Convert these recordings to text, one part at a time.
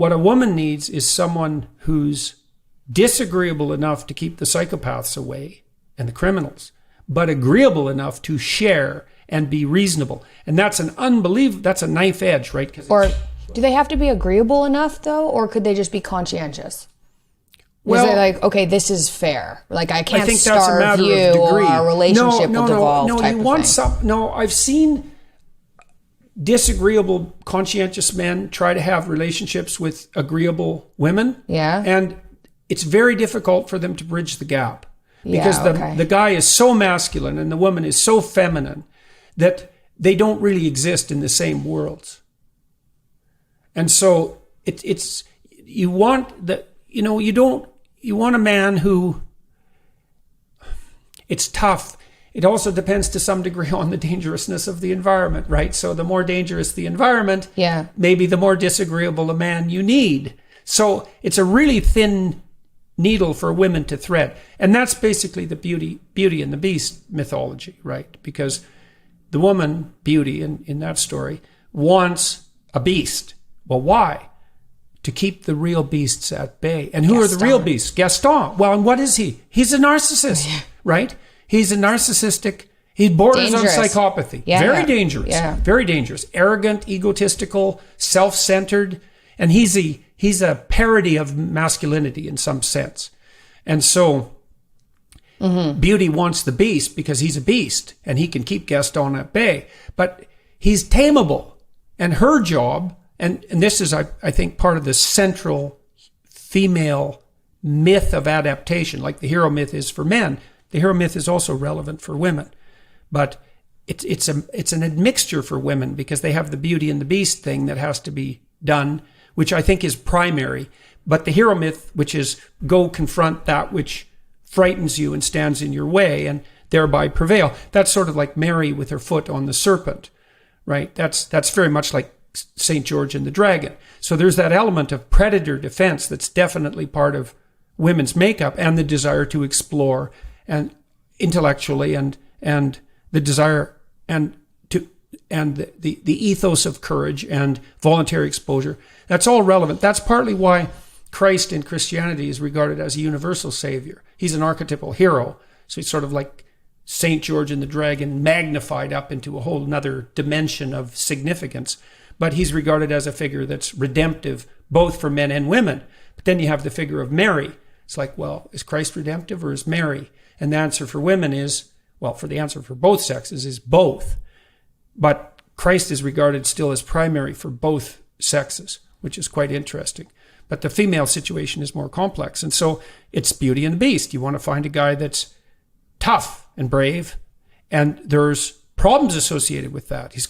what a woman needs is someone who's disagreeable enough to keep the psychopaths away and the criminals, but agreeable enough to share and be reasonable. And that's that's a knife edge, right? Or do they have to be agreeable enough though, or could they just be conscientious? Well, is it like, okay, this is fair. Like I can't starve you, or our relationship will devolve. No, you want some. No, I've seen disagreeable, conscientious men try to have relationships with agreeable women. Yeah. And it's very difficult for them to bridge the gap because the guy is so masculine and the woman is so feminine that they don't really exist in the same worlds. And so you want a man who, it's tough. It also depends to some degree on the dangerousness of the environment, right? So the more dangerous the environment, maybe the more disagreeable a man you need. So it's a really thin needle for women to thread. And that's basically the Beauty and the Beast mythology, right? Because the woman, Beauty, in that story, wants a beast. Well, why? To keep the real beasts at bay. And who are the real beasts? Gaston. Well, and what is he? He's a narcissist, right? He's a narcissistic, he borders on psychopathy. Very dangerous. Yeah. Very dangerous. Arrogant, egotistical, self-centered. And he's a parody of masculinity in some sense. And so Beauty wants the beast because he's a beast and he can keep Gaston at bay. But he's tameable. And her job, and this is, I think, part of the central female myth of adaptation, like the hero myth is for men. The hero myth is also relevant for women, but it's an admixture for women because they have the Beauty and the Beast thing that has to be done, which I think is primary. But the hero myth, which is go confront that which frightens you and stands in your way and thereby prevail. That's sort of like Mary with her foot on the serpent, right? That's very much like St. George and the Dragon. So there's that element of predator defense that's definitely part of women's makeup and the desire to explore and intellectually and the desire and the ethos of courage and voluntary exposure. That's all relevant. That's partly why Christ in Christianity is regarded as a universal savior. He's an archetypal hero. So he's sort of like St. George and the Dragon magnified up into a whole nother dimension of significance. But he's regarded as a figure that's redemptive, both for men and women. But then you have the figure of Mary. It's like, well, is Christ redemptive or is Mary? And the answer for women is, well, for the answer for both sexes is both. But Christ is regarded still as primary for both sexes, which is quite interesting. But the female situation is more complex. And so it's Beauty and the Beast. You want to find a guy that's tough and brave, and there's problems associated with that. He's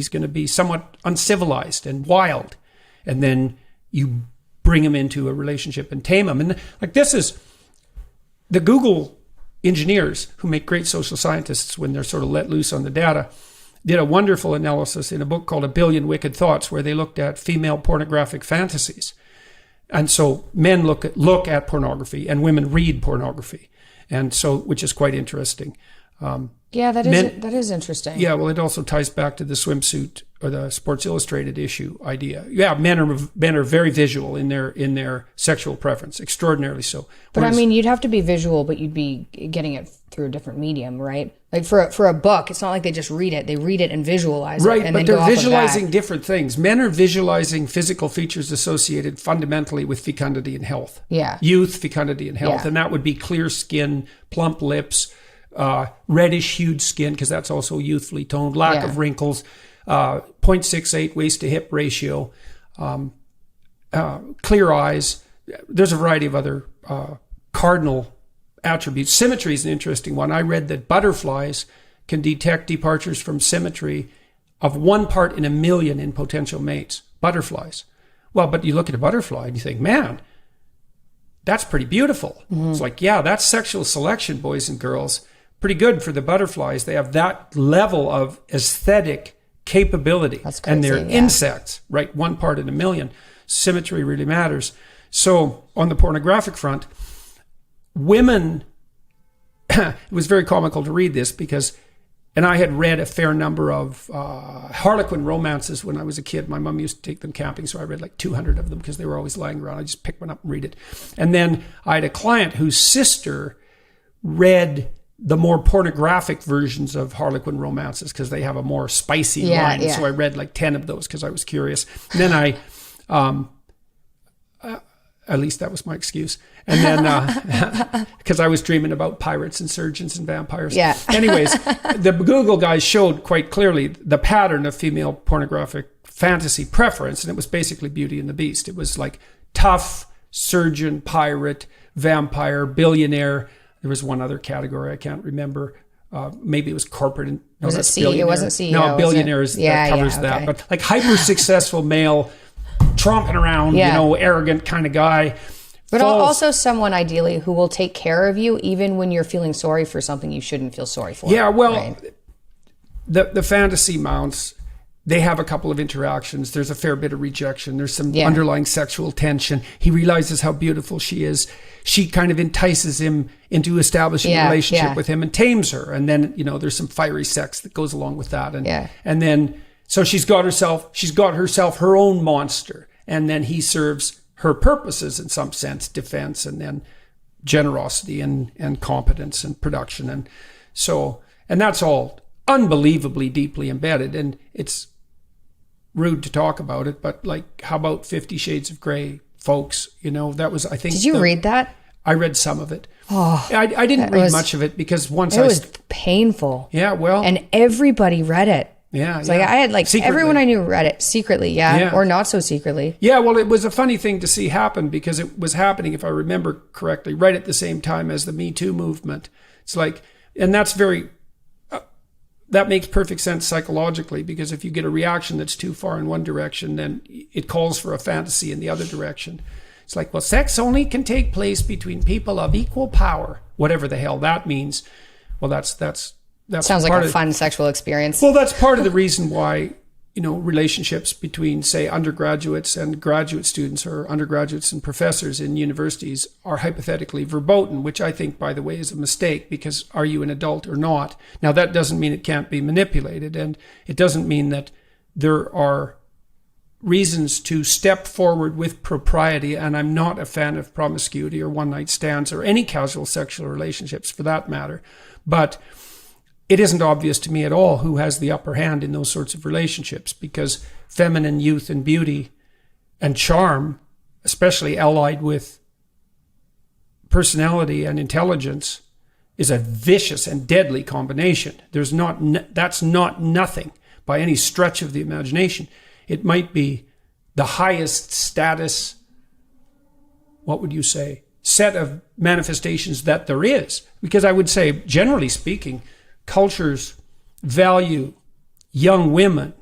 going to be somewhat uncivilized and wild. And then you bring him into a relationship and tame him. And like this is the Google engineers who make great social scientists when they're sort of let loose on the data, did a wonderful analysis in a book called A Billion Wicked Thoughts, where they looked at female pornographic fantasies. And so men look at pornography and women read pornography. And so, which is quite interesting. That is interesting. Yeah, well, it also ties back to the swimsuit or the Sports Illustrated issue idea. Yeah, men are very visual in their sexual preference, extraordinarily so. But I mean, you'd have to be visual, but you'd be getting it through a different medium, right? Like for a book, it's not like they just read it; they read it and visualize it. Right, and but then they're visualizing different things. Men are visualizing physical features associated fundamentally with fecundity and health. Yeah, youth, fecundity, and health, and that would be clear skin, plump lips. Reddish hued skin, because that's also youthfully toned, lack of wrinkles, 0.68 waist to hip ratio, clear eyes. There's a variety of other cardinal attributes. Symmetry is an interesting one. I read that butterflies can detect departures from symmetry of 1 part in a million in potential mates. Butterflies. Well, but you look at a butterfly and you think, man, that's pretty beautiful. Mm-hmm. It's like, yeah, that's sexual selection, boys and girls. Pretty good for the butterflies. They have that level of aesthetic capability. That's crazy, and they're insects, right? 1 part in a million. Symmetry really matters. So on the pornographic front, women, it was very comical to read this because And I had read a fair number of Harlequin romances when I was a kid. My mom used to take them camping, so I read like 200 of them because they were always lying around. I just picked one up and read it. And then I had a client whose sister read the more pornographic versions of Harlequin romances because they have a more spicy line. So I read like 10 of those because I was curious. And then at least that was my excuse. And then, because I was dreaming about pirates and surgeons and vampires. Yeah. Anyways, the Google guys showed quite clearly the pattern of female pornographic fantasy preference. And it was basically Beauty and the Beast. It was like tough, surgeon, pirate, vampire, billionaire. There was one other category I can't remember. Maybe it was corporate. No, was it CEO? It wasn't CEO. No, billionaires. That covers that. But like hyper successful male, tromping around, arrogant kind of guy. But also someone ideally who will take care of you even when you're feeling sorry for something you shouldn't feel sorry for. Yeah, well, right? the fantasy mounts, they have a couple of interactions. There's a fair bit of rejection. There's some underlying sexual tension. He realizes how beautiful she is. She kind of entices him into establishing a relationship with him and tames her. And then, there's some fiery sex that goes along with that. And then, so she's got herself her own monster. And then he serves her purposes in some sense, defense, and then generosity and competence and production. And that's all unbelievably deeply embedded. And it's rude to talk about it, but like, how about 50 Shades of Grey, folks? That was, I think. Did you read that? I read some of it. Oh, I didn't read much of it because it was painful. Yeah, well. And everybody read it. Yeah. Like I had secretly. Everyone I knew read it secretly, or not so secretly. Yeah, well, it was a funny thing to see happen because it was happening, if I remember correctly, right at the same time as the Me Too movement. It's like, and that's that makes perfect sense psychologically, because if you get a reaction that's too far in one direction, then it calls for a fantasy in the other direction. It's like, well, sex only can take place between people of equal power, whatever the hell that means. Well, that's sounds like a fun sexual experience. Well, that's part of the reason why, relationships between, say, undergraduates and graduate students, or undergraduates and professors in universities, are hypothetically verboten, which I think, by the way, is a mistake, because are you an adult or not? Now, that doesn't mean it can't be manipulated, and it doesn't mean that there are reasons to step forward with propriety, and I'm not a fan of promiscuity or one-night stands or any casual sexual relationships for that matter, but it isn't obvious to me at all who has the upper hand in those sorts of relationships, because feminine youth and beauty and charm, especially allied with personality and intelligence, is a vicious and deadly combination. That's not nothing by any stretch of the imagination. It might be the highest status, what would you say, set of manifestations that there is. Because I would say, generally speaking, cultures value young women,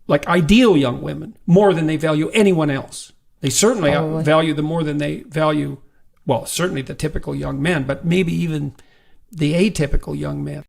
like ideal young women, more than they value anyone else. They certainly value them more than they value, well, certainly the typical young men, but maybe even the atypical young men.